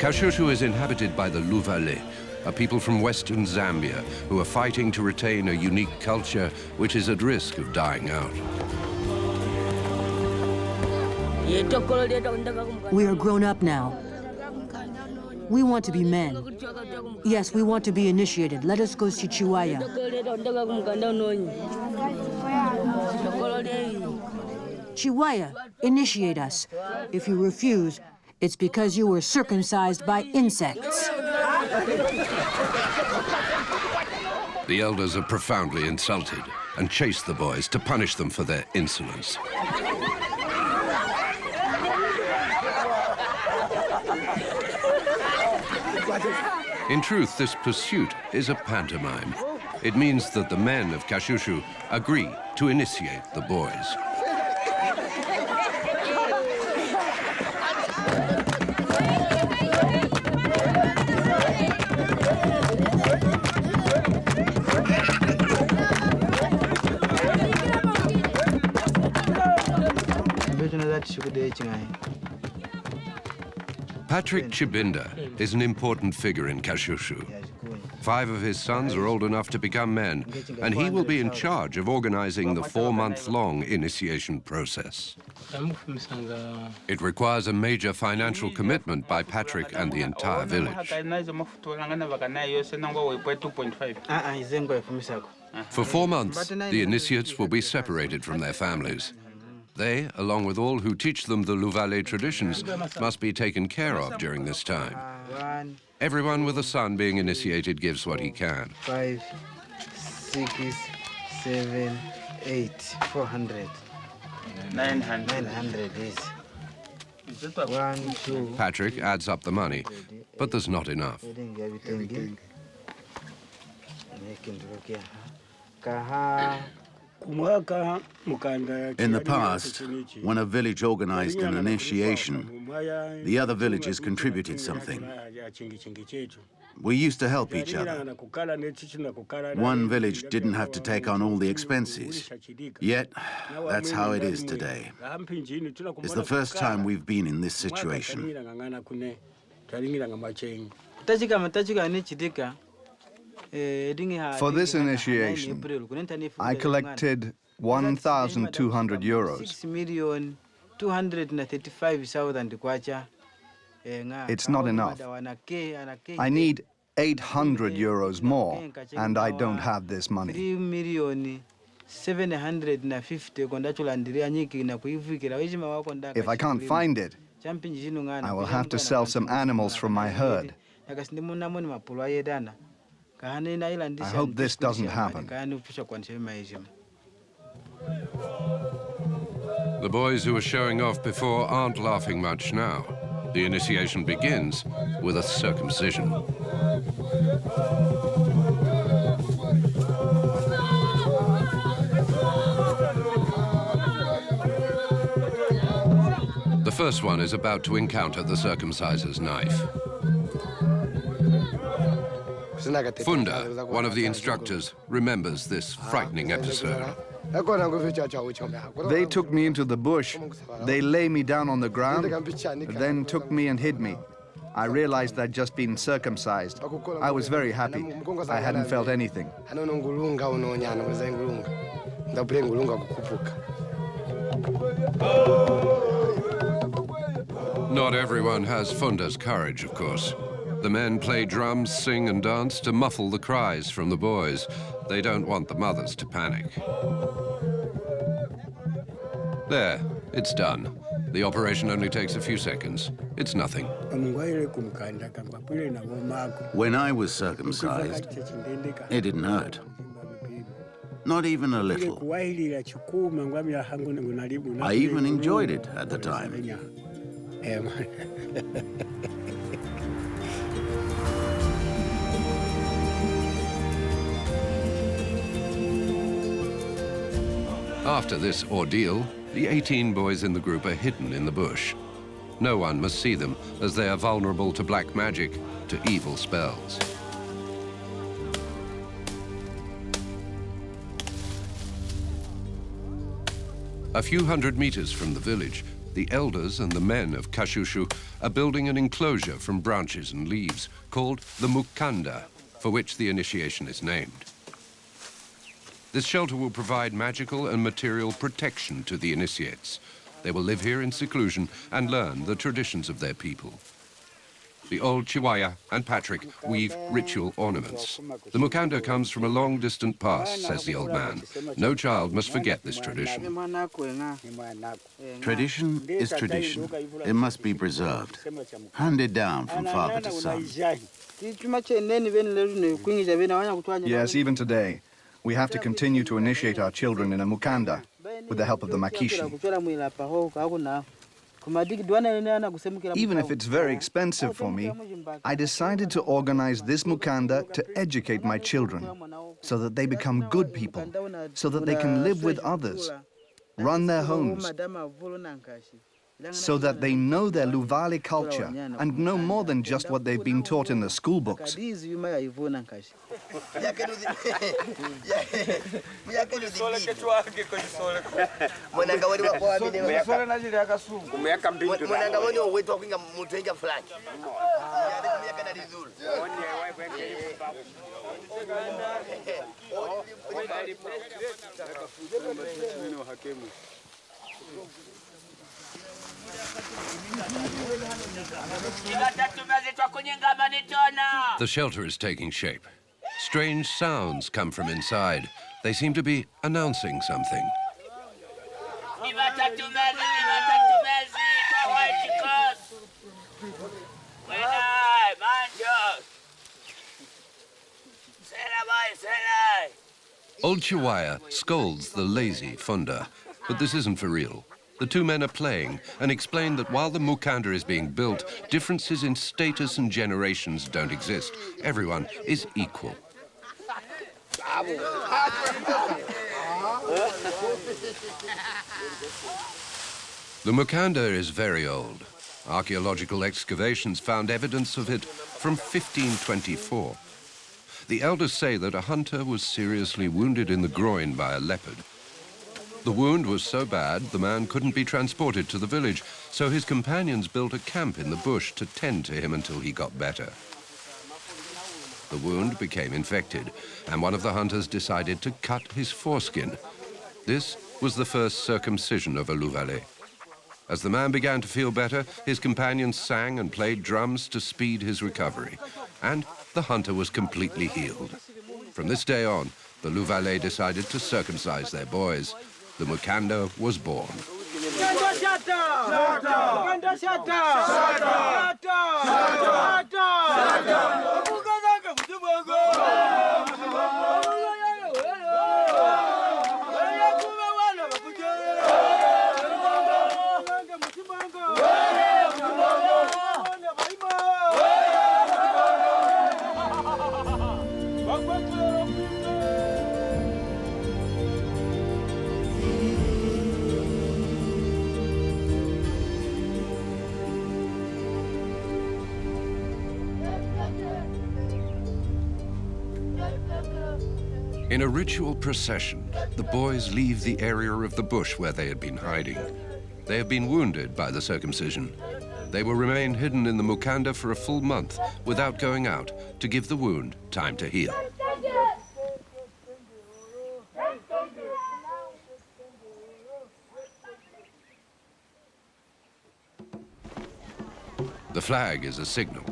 Kashushu is inhabited by the Luvale, a people from western Zambia who are fighting to retain a unique culture which is at risk of dying out. We are grown up now. We want to be men. Yes, we want to be initiated. Let us go see Chiwaya. Chiwaya, initiate us. If you refuse, it's because you were circumcised by insects. The elders are profoundly insulted and chase the boys to punish them for their insolence. In truth, this pursuit is a pantomime. It means that the men of Kashushu agree to initiate the boys. Patrick Chibinda is an important figure in Kashushu. 5 of his sons are old enough to become men, and he will be in charge of organizing the 4-month-long initiation process. It requires a major financial commitment by Patrick and the entire village. For 4 months, the initiates will be separated from their families. They, along with all who teach them the Luvale traditions, must be taken care of during this time. Everyone with a son being initiated gives what he can. 5, 6, 7, 8, 400. 900 is. 1, 2. Patrick adds up the money, but there's not enough. In the past, when a village organized an initiation, the other villages contributed something. We used to help each other. One village didn't have to take on all the expenses. Yet, that's how it is today. It's the first time we've been in this situation. For this initiation, I collected 1,200 euros. 6,235,000 kwacha. It's not enough. I need 800 euros more, and I don't have this money. 3,750,000. If I can't find it, I will have to sell some animals from my herd. I hope this doesn't happen. The boys who were showing off before aren't laughing much now. The initiation begins with a circumcision. The first one is about to encounter the circumcisor's knife. Funda, one of the instructors, remembers this frightening episode. They took me into the bush. They lay me down on the ground, then took me and hid me. I realized I'd just been circumcised. I was very happy. I hadn't felt anything. Not everyone has Funda's courage, of course. The men play drums, sing and dance to muffle the cries from the boys. They don't want the mothers to panic. There, it's done. The operation only takes a few seconds. It's nothing. When I was circumcised, it didn't hurt. Not even a little. I even enjoyed it at the time. After this ordeal, the 18 boys in the group are hidden in the bush. No one must see them, as they are vulnerable to black magic, to evil spells. A few hundred meters from the village, The elders and the men of Kashushu are building an enclosure from branches and leaves called the Mukanda, for which the initiation is named. This shelter will provide magical and material protection to the initiates. They will live here in seclusion and learn the traditions of their people. The old Chiwaya and Patrick weave ritual ornaments. The Mukanda comes from a long distant past, says the old man. No child must forget this tradition. Tradition is tradition. It must be preserved, handed down from father to son. Yes, even today, we have to continue to initiate our children in a Mukanda with the help of the Makishi. Even if it's very expensive for me, I decided to organize this Mukanda to educate my children so that they become good people, so that they can live with others, run their homes, so that they know their Luvale culture and know more than just what they've been taught in the school books. The shelter is taking shape. Strange sounds come from inside. They seem to be announcing something. Old Chiwaya scolds the lazy Funda, but this isn't for real. The two men are playing and explain that while the Mukanda is being built, differences in status and generations don't exist. Everyone is equal. The Mukanda is very old. Archaeological excavations found evidence of it from 1524. The elders say that a hunter was seriously wounded in the groin by a leopard. The wound was so bad, the man couldn't be transported to the village, so his companions built a camp in the bush to tend to him until he got better. The wound became infected, and one of the hunters decided to cut his foreskin. This was the first circumcision of a Luvale. As the man began to feel better, his companions sang and played drums to speed his recovery, and the hunter was completely healed. From this day on, the Luvale decided to circumcise their boys. The Mukanda was born. In a ritual procession, the boys leave the area of the bush where they had been hiding. They have been wounded by the circumcision. They will remain hidden in the Mukanda for a full month without going out to give the wound time to heal. The flag is a signal.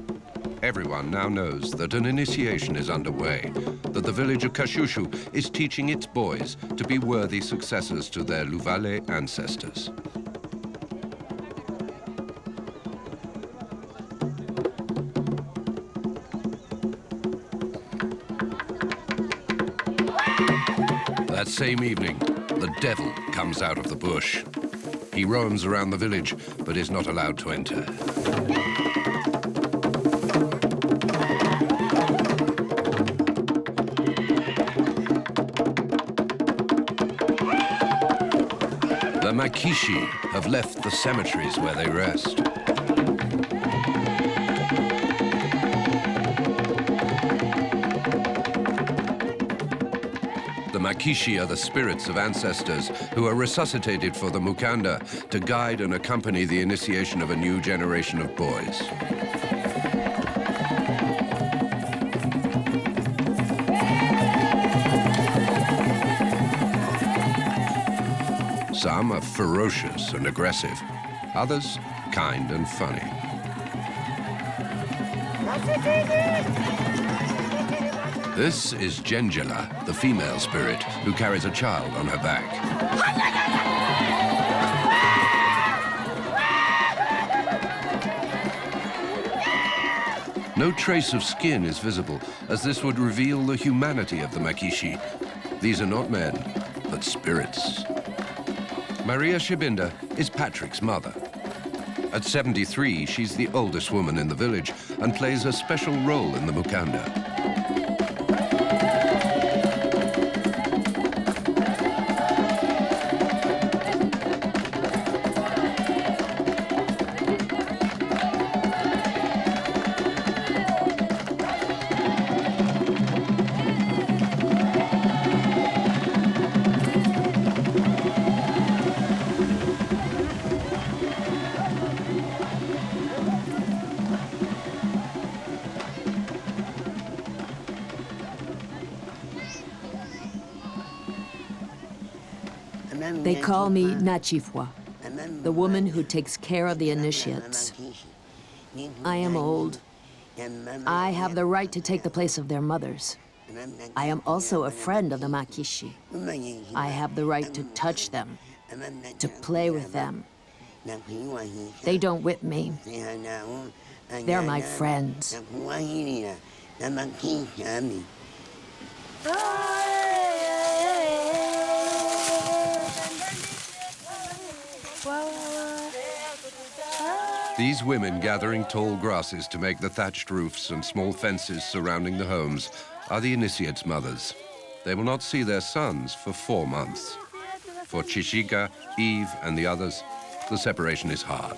Everyone now knows that an initiation is underway, that the village of Kashushu is teaching its boys to be worthy successors to their Luvale ancestors. That same evening, the devil comes out of the bush. He roams around the village, but is not allowed to enter. The Makishi have left the cemeteries where they rest. The Makishi are the spirits of ancestors who are resuscitated for the Mukanda to guide and accompany the initiation of a new generation of boys. Some are ferocious and aggressive, others kind and funny. This is Jengela, the female spirit, who carries a child on her back. No trace of skin is visible, as this would reveal the humanity of the Makishi. These are not men, but spirits. Maria Shibinda is Patrick's mother. At 73, she's the oldest woman in the village and plays a special role in the Mukanda. They call me Nachifwa, the woman who takes care of the initiates. I am old. I have the right to take the place of their mothers. I am also a friend of the Makishi. I have the right to touch them, to play with them. They don't whip me. They're my friends. These women gathering tall grasses to make the thatched roofs and small fences surrounding the homes are the initiates' mothers. They will not see their sons for 4 months. For Chishika, Eve, and the others, the separation is hard.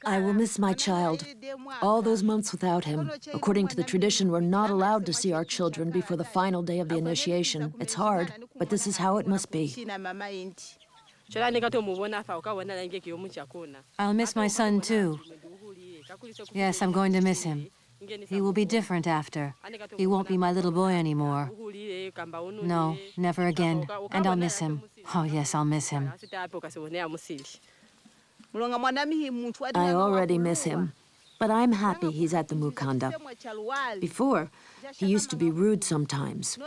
I will miss my child. All those months without him. According to the tradition, we're not allowed to see our children before the final day of the initiation. It's hard, but this is how it must be. I'll miss my son too. Yes, I'm going to miss him. He will be different after. He won't be my little boy anymore. No, never again. And I'll miss him. Oh yes, I'll miss him. I already miss him, but I'm happy he's at the Mukanda. Before, he used to be rude sometimes.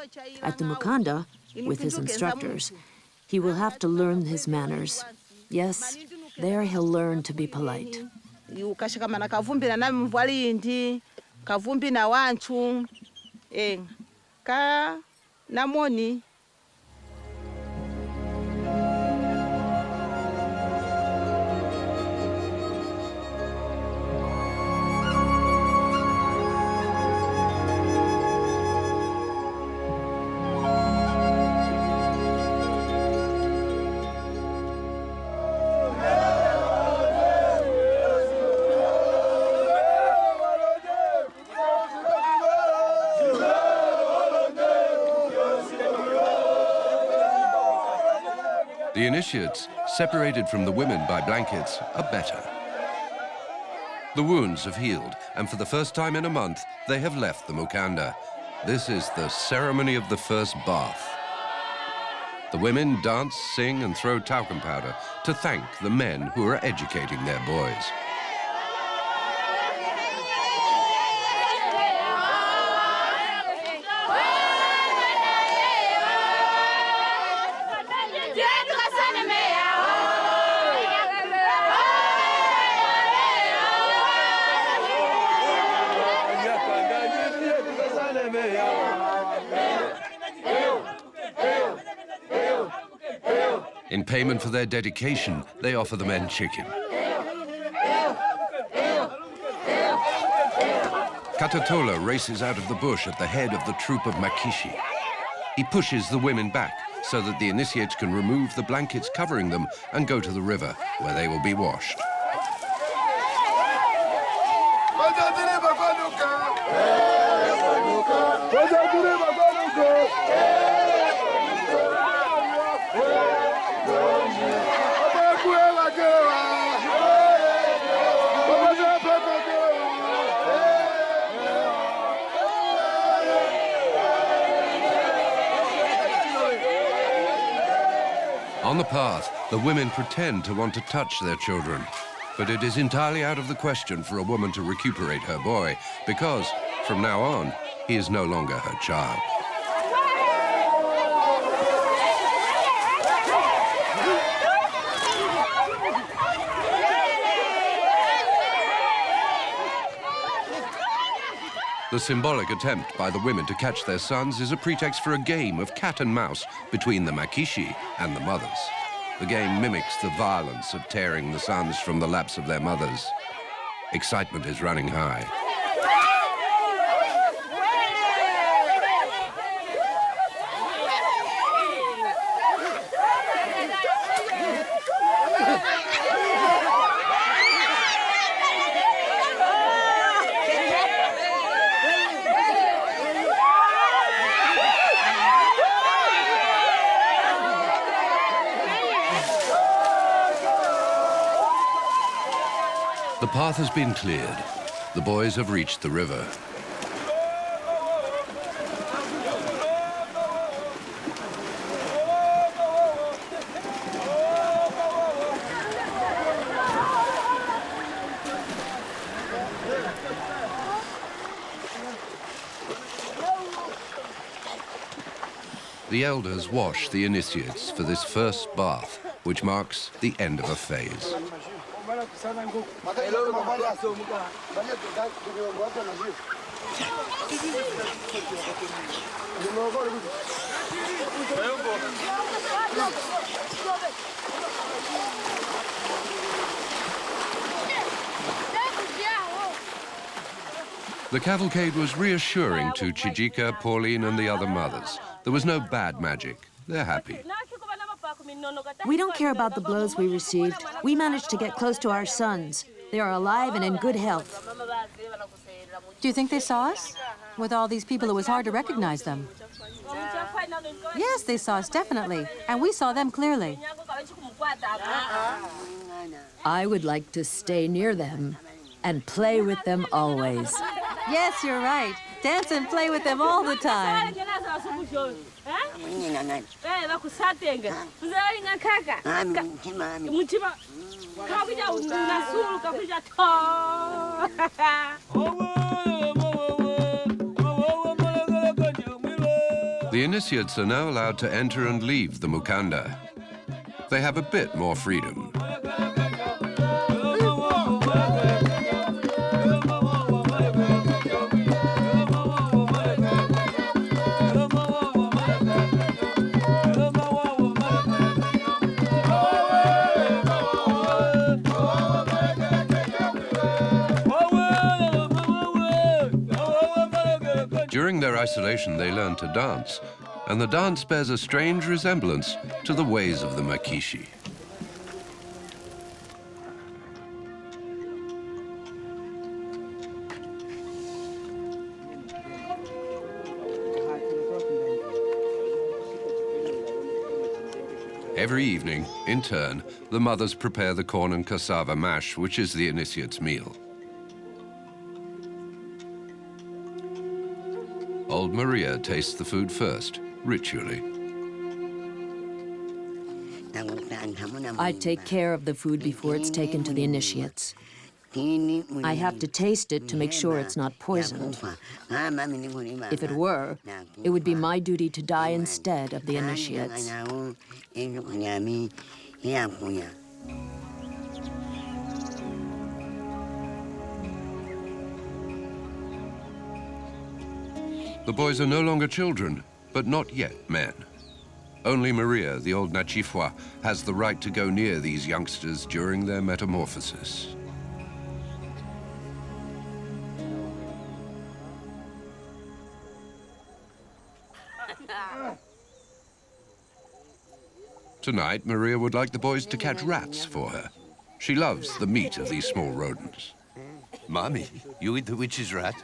At the Mukanda, with his instructors, he will have to learn his manners. Yes, there he'll learn to be polite. The initiates, separated from the women by blankets, are better. The wounds have healed, and for the first time in a month, they have left the Mukanda. This is the ceremony of the first bath. The women dance, sing, and throw talcum powder to thank the men who are educating their boys. In payment for their dedication, they offer the men chicken. Katatola races out of the bush at the head of the troop of Makishi. He pushes the women back so that the initiates can remove the blankets covering them and go to the river, where they will be washed. On the path, the women pretend to want to touch their children, but it is entirely out of the question for a woman to recuperate her boy, because from now on, he is no longer her child. The symbolic attempt by the women to catch their sons is a pretext for a game of cat and mouse between the Makishi and the mothers. The game mimics the violence of tearing the sons from the laps of their mothers. Excitement is running high. The path has been cleared. The boys have reached the river. The elders wash the initiates for this first bath, which marks the end of a phase. The cavalcade was reassuring to Chijika, Pauline, and the other mothers. There was no bad magic. They're happy. We don't care about the blows we received. We managed to get close to our sons. They are alive and in good health. Do you think they saw us? With all these people, it was hard to recognize them. Yes, they saw us, definitely. And we saw them clearly. I would like to stay near them and play with them always. Yes, you're right. Dance and play with them all the time. The initiates are now allowed to enter and leave the Mukanda. They have a bit more freedom. During their isolation, they learn to dance, and the dance bears a strange resemblance to the ways of the Makishi. Every evening, in turn, the mothers prepare the corn and cassava mash, which is the initiate's meal. Old Maria tastes the food first, ritually. I take care of the food before it's taken to the initiates. I have to taste it to make sure it's not poisoned. If it were, it would be my duty to die instead of the initiates. The boys are no longer children, but not yet men. Only Maria, the old Nachifwa, has the right to go near these youngsters during their metamorphosis. Tonight, Maria would like the boys to catch rats for her. She loves the meat of these small rodents. Mommy, you eat the witch's rat?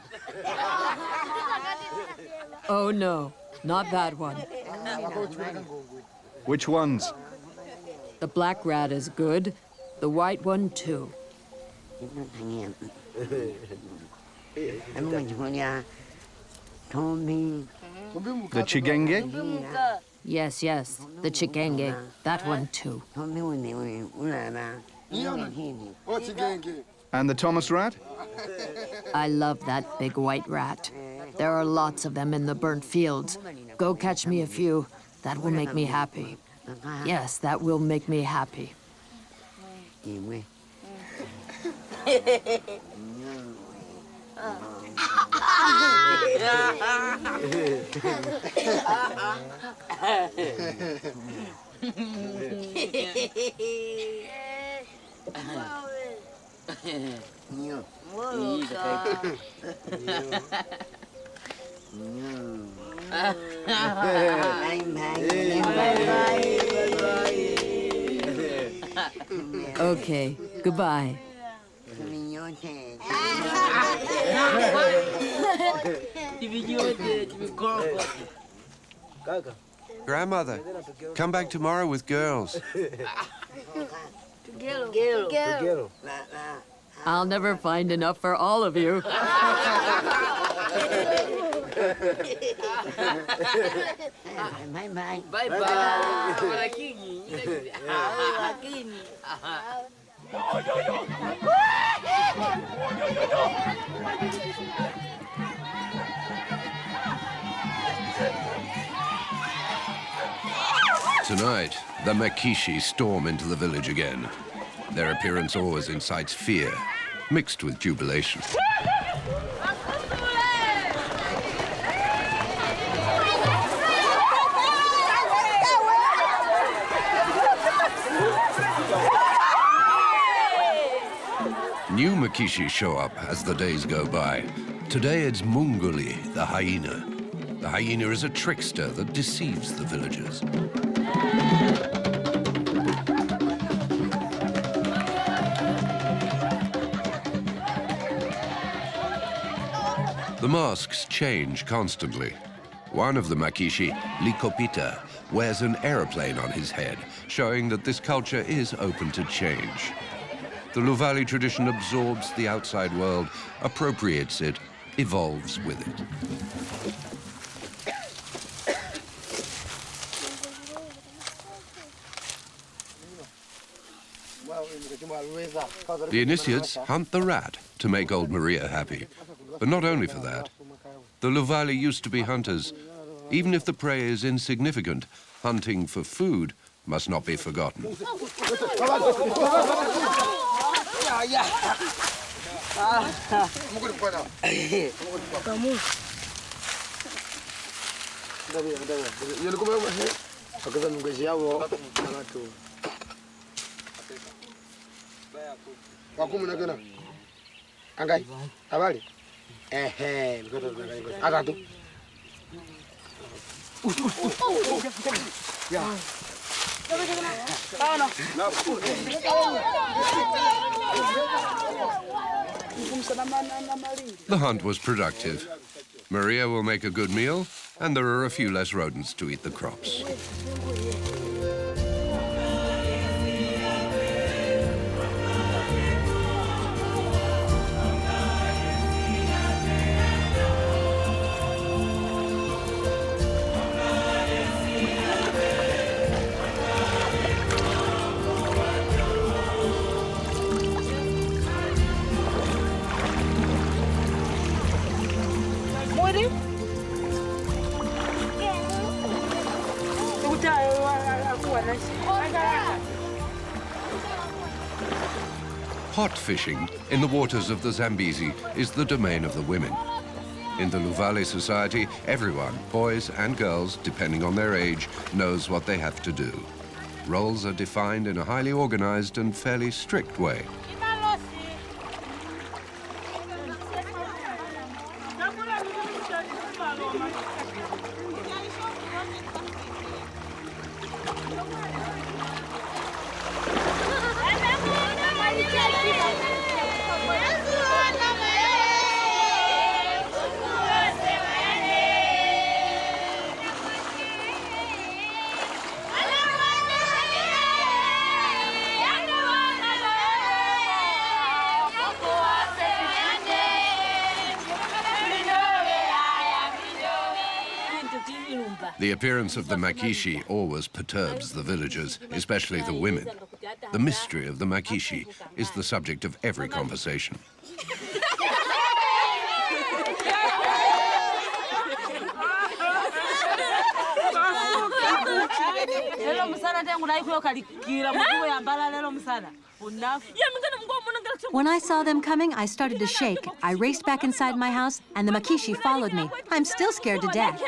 Oh no, not that one. Which ones? The black rat is good, the white one too. The chigenge? Yes, yes, the chikenge. That one too. And the Thomas rat? I love that big white rat. There are lots of them in the burnt fields. Go catch me a few. That will make me happy. Yes, that will make me happy. Okay, goodbye. Grandmother, come back tomorrow with girls. I'll never find enough for all of you. Tonight, the Makishi storm into the village again. Their appearance always incites fear, mixed with jubilation. New Makishi show up as the days go by. Today it's Munguli, the hyena. The hyena is a trickster that deceives the villagers. The masks change constantly. One of the Makishi, Likopita, wears an aeroplane on his head, showing that this culture is open to change. The Luvali tradition absorbs the outside world, appropriates it, evolves with it. The initiates hunt the rat to make old Maria happy. But not only for that. The Luvali used to be hunters. Even if the prey is insignificant, hunting for food must not be forgotten. The hunt was productive. Maria will make a good meal, and there are a few less rodents to eat the crops. Pot fishing in the waters of the Zambezi is the domain of the women. In the Luvali society, everyone, boys and girls, depending on their age, knows what they have to do. Roles are defined in a highly organized and fairly strict way. The appearance of the Makishi always perturbs the villagers, especially the women. The mystery of the Makishi is the subject of every conversation. When I saw them coming, I started to shake. I raced back inside my house, and the Makishi followed me. I'm still scared to death.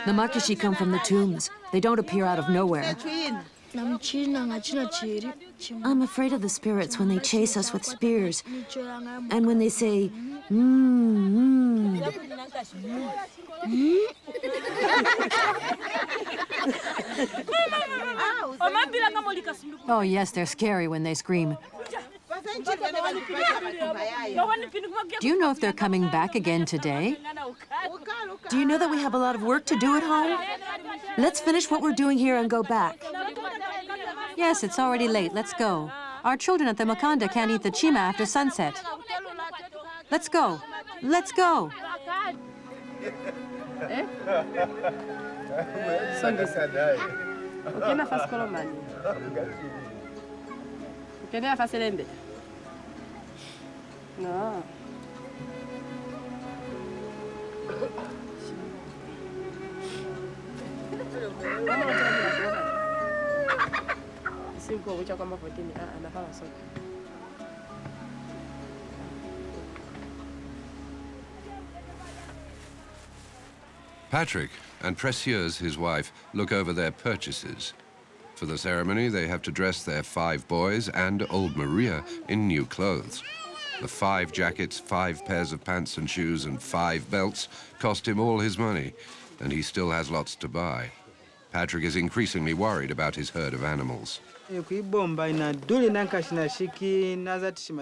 The Makishi come from the tombs. They don't appear out of nowhere. I'm afraid of the spirits when they chase us with spears, and when they say, Oh, yes, they're scary when they scream. Do you know if they're coming back again today? Do you know that we have a lot of work to do at home? Let's finish what we're doing here and go back. Yes, it's already late. Let's go. Our children at the Mukanda can't eat the chima after sunset. Let's go. Let's go. No. Patrick and Précieuse, his wife, look over their purchases. For the ceremony, they have to dress their 5 boys and old Maria in new clothes. The 5 jackets, 5 pairs of pants and shoes, and 5 belts cost him all his money, and he still has lots to buy. Patrick is increasingly worried about his herd of animals.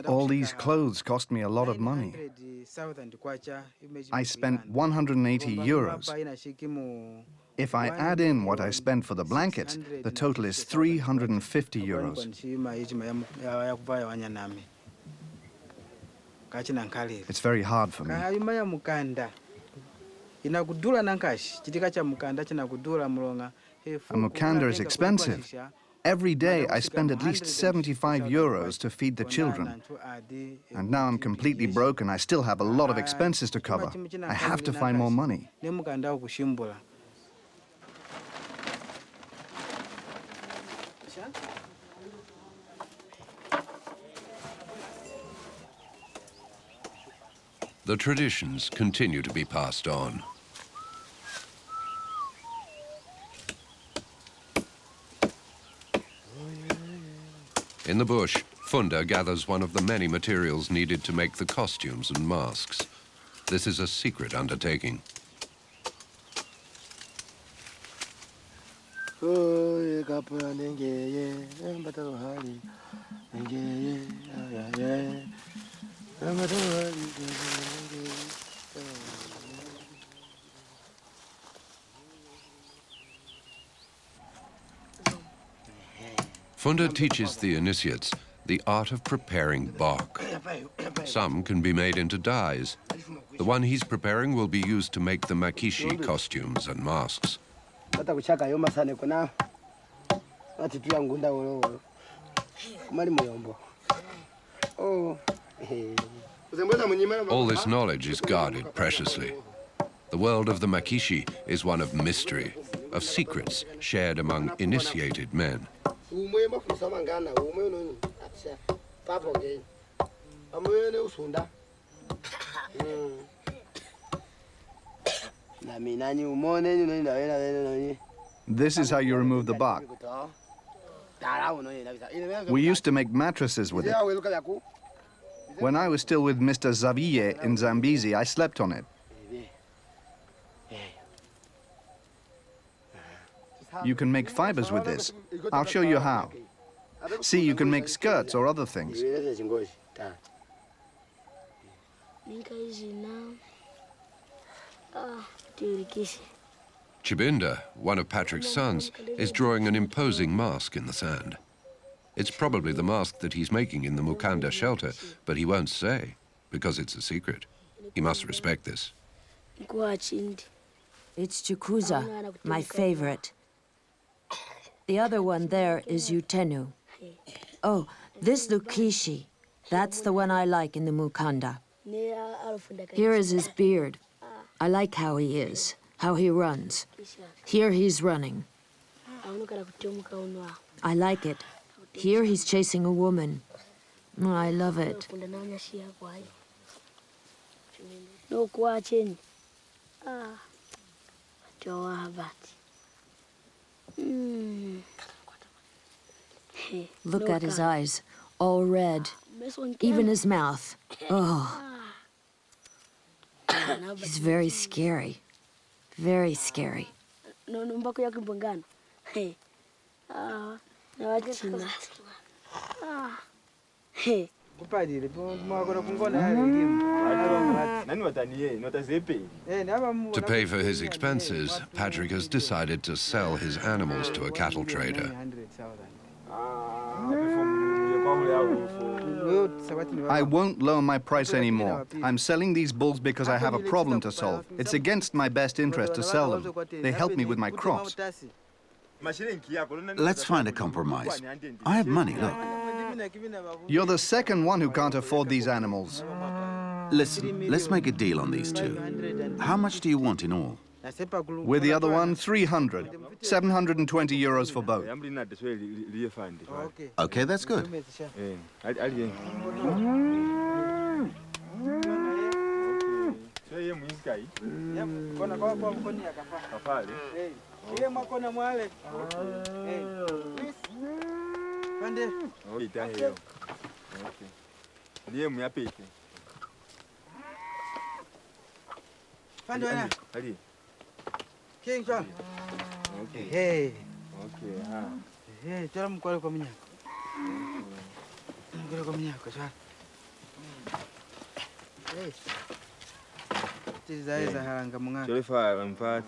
All these clothes cost me a lot of money. I spent 180 euros. If I add in what I spent for the blankets, the total is 350 euros. It's very hard for me. A Mukanda is expensive. Every day I spend at least 75 euros to feed the children. And now I'm completely broke and I still have a lot of expenses to cover. I have to find more money. The traditions continue to be passed on. In the bush, Funda gathers one of the many materials needed to make the costumes and masks. This is a secret undertaking. Funda teaches the initiates the art of preparing bark. Some can be made into dyes. The one he's preparing will be used to make the Makishi costumes and masks. All this knowledge is guarded preciously. The world of the Makishi is one of mystery, of secrets shared among initiated men. This is how you remove the bark. We used to make mattresses with it. When I was still with Mr. Xavier in Zambezi, I slept on it. You can make fibers with this. I'll show you how. See, you can make skirts or other things. Chibinda, one of Patrick's sons, is drawing an imposing mask in the sand. It's probably the mask that he's making in the Mukanda shelter, but he won't say, because it's a secret. He must respect this. It's Chukuza, my favorite. The other one there is Utenu. Oh, this Lukishi, that's the one I like in the Mukanda. Here is his beard. I like how he is, how he runs. Here he's running. I like it. Here he's chasing a woman. Oh, I love it. Look at his eyes, all red. Even his mouth. Oh. He's very scary. Very scary. To pay for his expenses, Patrick has decided to sell his animals to a cattle trader. I won't lower my price anymore. I'm selling these bulls because I have a problem to solve. It's against my best interest to sell them. They help me with my crops. Let's find a compromise. I have money, look. You're the second one who can't afford these animals. Listen, let's make a deal on these two. How much do you want in all? With the other one, 300. 720 euros for both. Okay, that's good. King John. Hey. Okay. Hey, tell him call come here. Come here, John. Hey. This is a haranga munga.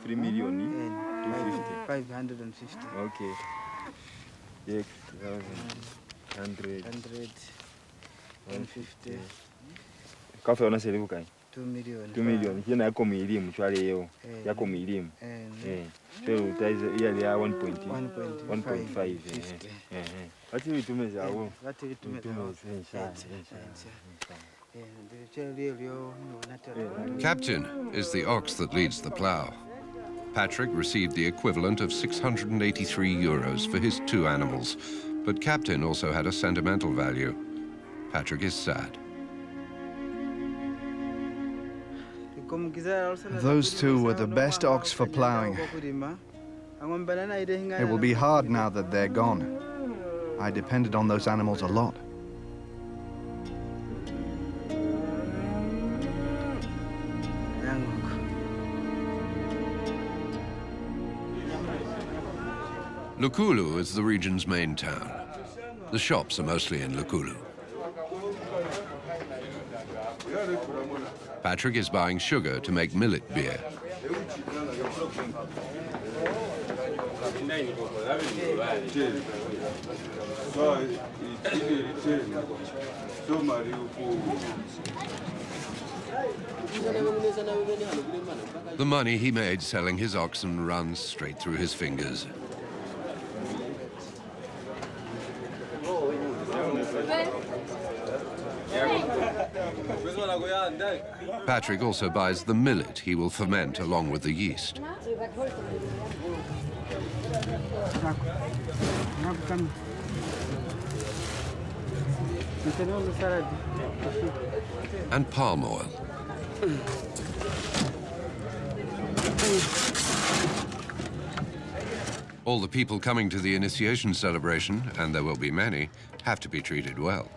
3 million. 550. Okay. Yes, 100. 150. Kafe unasema kai? 2 million. 2 million. Hii na komi elimu chwale yeo. Ya komi elimu. So utaiza ile ya 1.5. Wati vitumeza hapo. Wati vitumeza. Captain is the ox that leads the plough. Patrick received the equivalent of 683 euros for his 2 animals, but Captain also had a sentimental value. Patrick is sad. Those 2 were the best ox for ploughing. It will be hard now that they're gone. I depended on those animals a lot. Lukulu is the region's main town. The shops are mostly in Lukulu. Patrick is buying sugar to make millet beer. The money he made selling his oxen runs straight through his fingers. Patrick also buys the millet he will ferment along with the yeast. And palm oil. All the people coming to the initiation celebration, and there will be many, have to be treated well.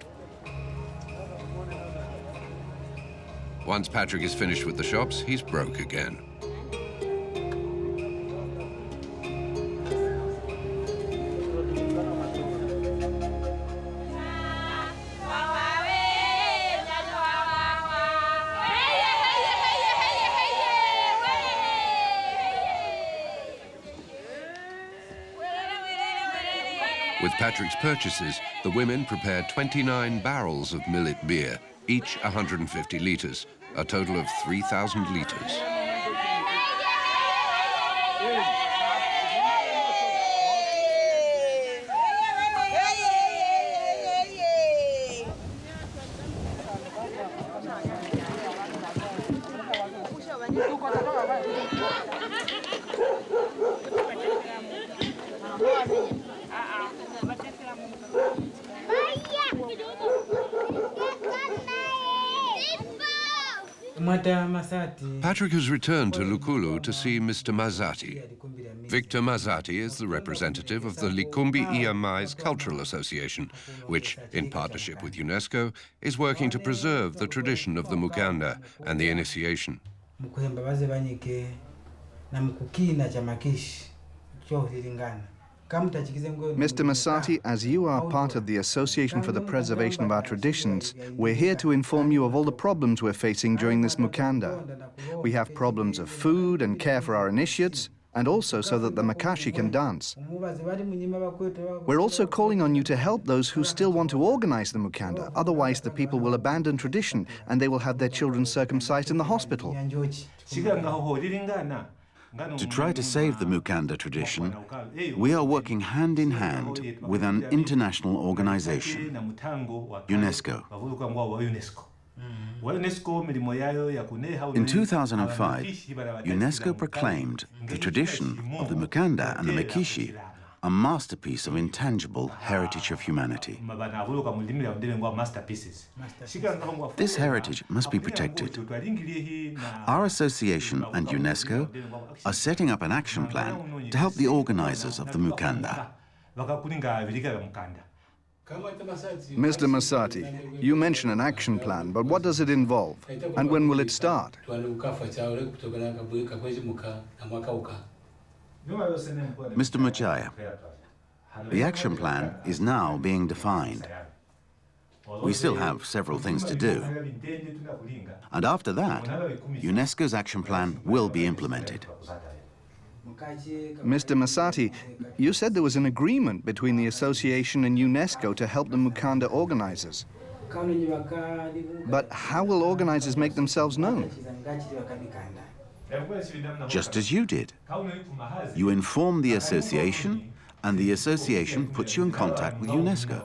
Once Patrick is finished with the shops, he's broke again. With Patrick's purchases, the women prepared 29 barrels of millet beer, each 150 litres, a total of 3,000 liters. Patrick has returned to Lukulu to see Mr. Mazati. Victor Mazati is the representative of the Likumbi EMI's Cultural Association, which, in partnership with UNESCO, is working to preserve the tradition of the Mukanda and the initiation. Mr. Masati, as you are part of the Association for the Preservation of Our Traditions, we're here to inform you of all the problems we're facing during this Mukanda. We have problems of food and care for our initiates, and also so that the Makashi can dance. We're also calling on you to help those who still want to organize the Mukanda, otherwise the people will abandon tradition and they will have their children circumcised in the hospital. To try to save the Mukanda tradition, we are working hand in hand with an international organization, UNESCO. In 2005, UNESCO proclaimed the tradition of the Mukanda and the Makishi a masterpiece of intangible heritage of humanity. This heritage must be protected. Our association and UNESCO are setting up an action plan to help the organizers of the Mukanda. Mr. Masati, you mention an action plan, but what does it involve? And when will it start? Mr. Mujaya, the action plan is now being defined. We still have several things to do. And after that, UNESCO's action plan will be implemented. Mr. Masati, you said there was an agreement between the association and UNESCO to help the Mukanda organizers. But how will organizers make themselves known? Just as you did. You inform the association, and the association puts you in contact with UNESCO.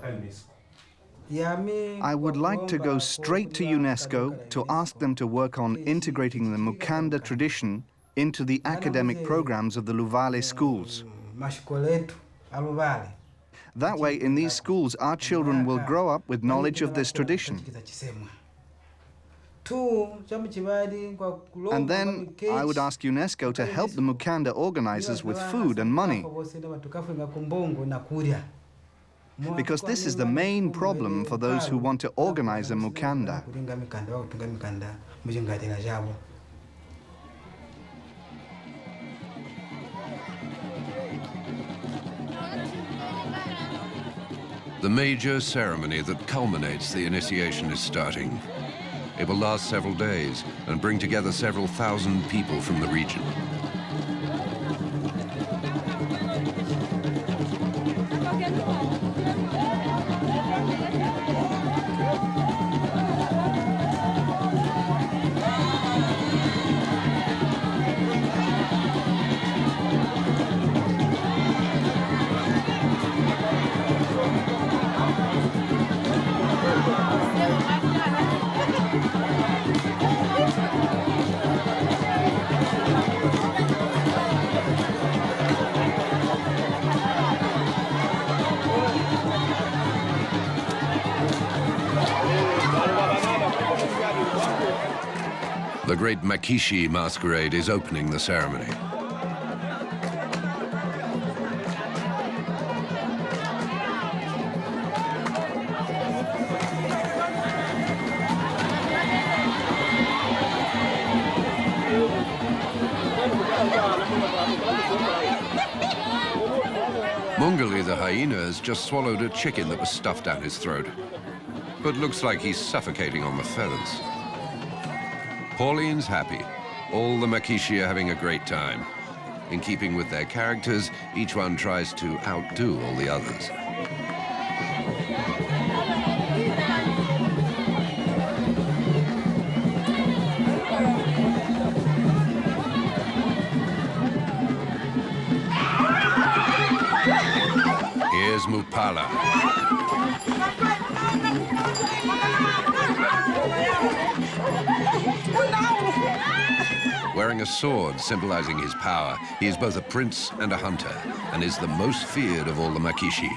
I would like to go straight to UNESCO to ask them to work on integrating the Mukanda tradition into the academic programs of the Luvale schools. That way, in these schools, our children will grow up with knowledge of this tradition. And then I would ask UNESCO to help the Mukanda organizers with food and money, because this is the main problem for those who want to organize a Mukanda. The major ceremony that culminates the initiation is starting. It will last several days and bring together several thousand people from the region. The great Makishi Masquerade is opening the ceremony. Mungali the hyena has just swallowed a chicken that was stuffed down his throat, but looks like he's suffocating on the feathers. Pauline's happy. All the Makishi are having a great time. In keeping with their characters, each one tries to outdo all the others. is Mukanda. Wearing a sword symbolizing his power, he is both a prince and a hunter, and is the most feared of all the Makishi.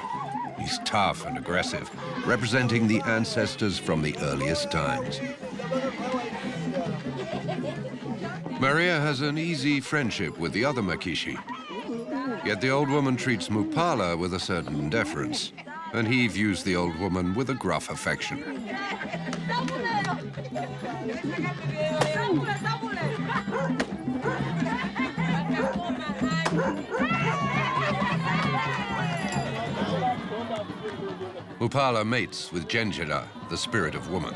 He's tough and aggressive, representing the ancestors from the earliest times. Maria has an easy friendship with the other Makishi. Yet the old woman treats Mukanda with a certain deference, and he views the old woman with a gruff affection. Mukanda mates with Jérôme, the spirit of woman.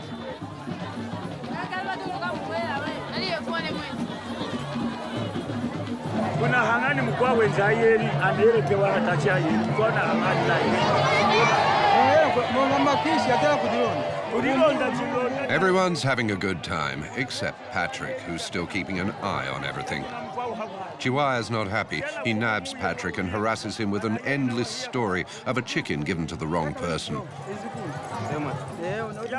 Everyone's having a good time, except Patrick, who's still keeping an eye on everything. Chihuahua's not happy. He nabs Patrick and harasses him with an endless story of a chicken given to the wrong person.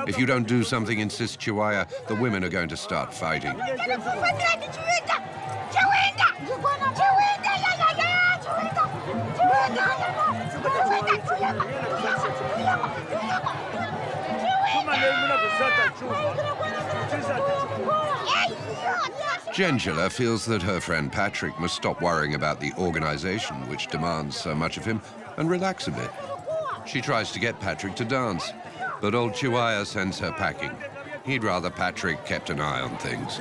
If you don't do something, insists Chihuahua, the women are going to start fighting. Jérôme feels that her friend Patrick must stop worrying about the organization which demands so much of him and relax a bit. She tries to get Patrick to dance, but old Chihuahua sends her packing. He'd rather Patrick kept an eye on things.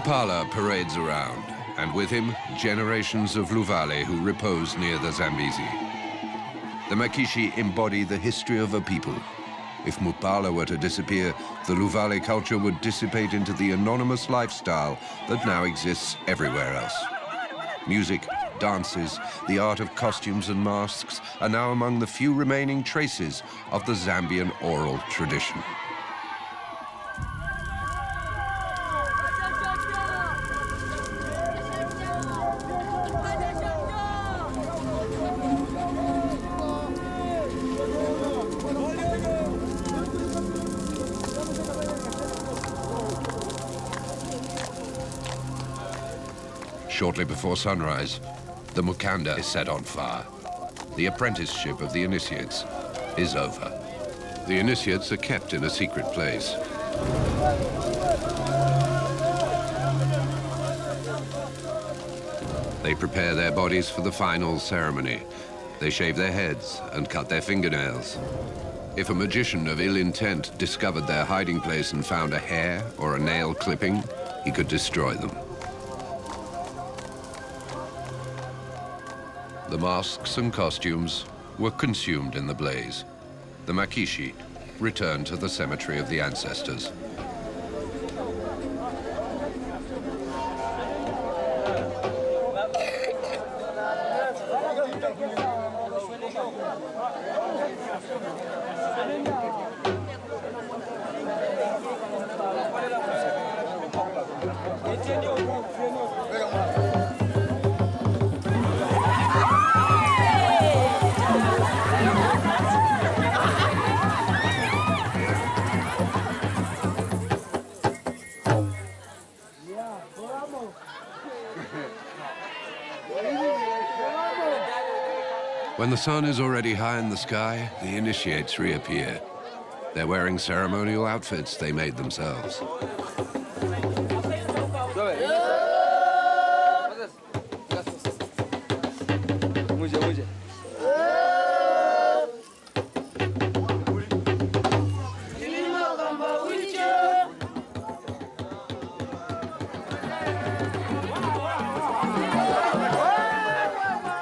Mukanda parades around, and with him, generations of Luvale who repose near the Zambezi. The Makishi embody the history of a people. If Mukanda were to disappear, the Luvale culture would dissipate into the anonymous lifestyle that now exists everywhere else. Music, dances, the art of costumes and masks are now among the few remaining traces of the Zambian oral tradition. Shortly before sunrise, the Mukanda is set on fire. The apprenticeship of the initiates is over. The initiates are kept in a secret place. They prepare their bodies for the final ceremony. They shave their heads and cut their fingernails. If a magician of ill intent discovered their hiding place and found a hair or a nail clipping, he could destroy them. The masks and costumes were consumed in the blaze. The Makishi returned to the cemetery of the ancestors. When the sun is already high in the sky, the initiates reappear. They're wearing ceremonial outfits they made themselves.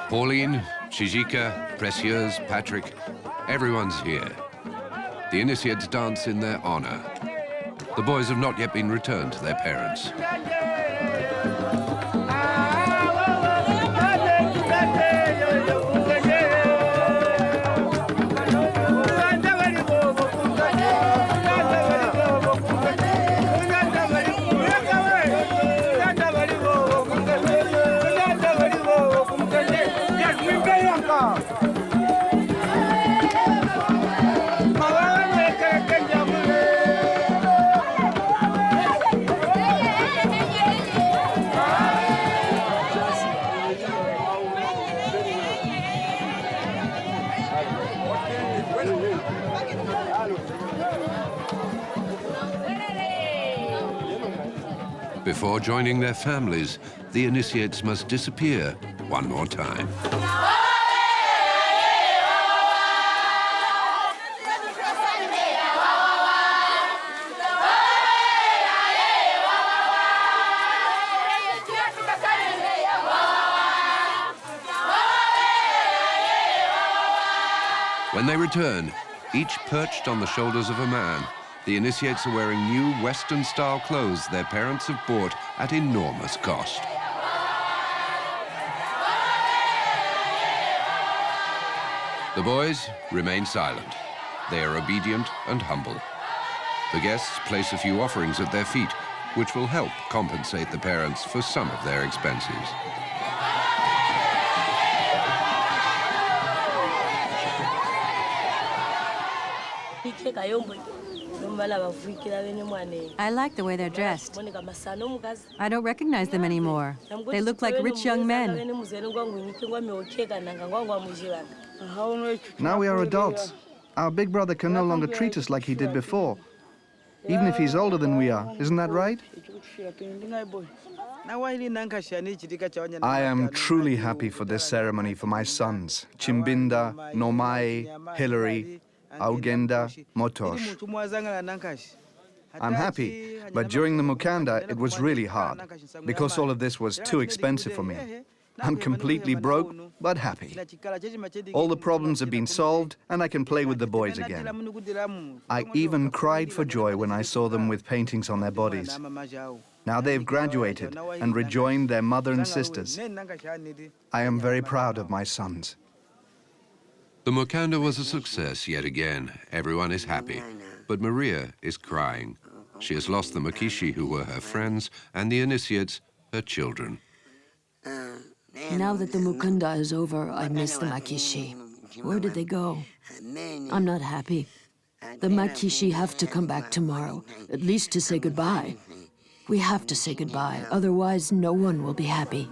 Pauline, Shijika, Precieuse, Patrick, everyone's here. The initiates dance in their honor. The boys have not yet been returned to their parents. Before joining their families, the initiates must disappear one more time. When they return, each perched on the shoulders of a man, the initiates are wearing new Western-style clothes their parents have bought at enormous cost. The boys remain silent. They are obedient and humble. The guests place a few offerings at their feet, which will help compensate the parents for some of their expenses. I like the way they're dressed. I don't recognize them anymore. They look like rich young men. Now we are adults. Our big brother can no longer treat us like he did before, even if he's older than we are. Isn't that right? I am truly happy for this ceremony for my sons, Chimbinda, Nomai, Hilary, Augenda, Motosh. I'm happy, but during the Mukanda, it was really hard, because all of this was too expensive for me. I'm completely broke, but happy. All the problems have been solved, and I can play with the boys again. I even cried for joy when I saw them with paintings on their bodies. Now they've graduated and rejoined their mother and sisters. I am very proud of my sons. The Mukanda was a success yet again. Everyone is happy. But Maria is crying. She has lost the Makishi who were her friends and the initiates, her children. Now that the Mukanda is over, I miss the Makishi. Where did they go? I'm not happy. The Makishi have to come back tomorrow, at least to say goodbye. We have to say goodbye, otherwise no one will be happy.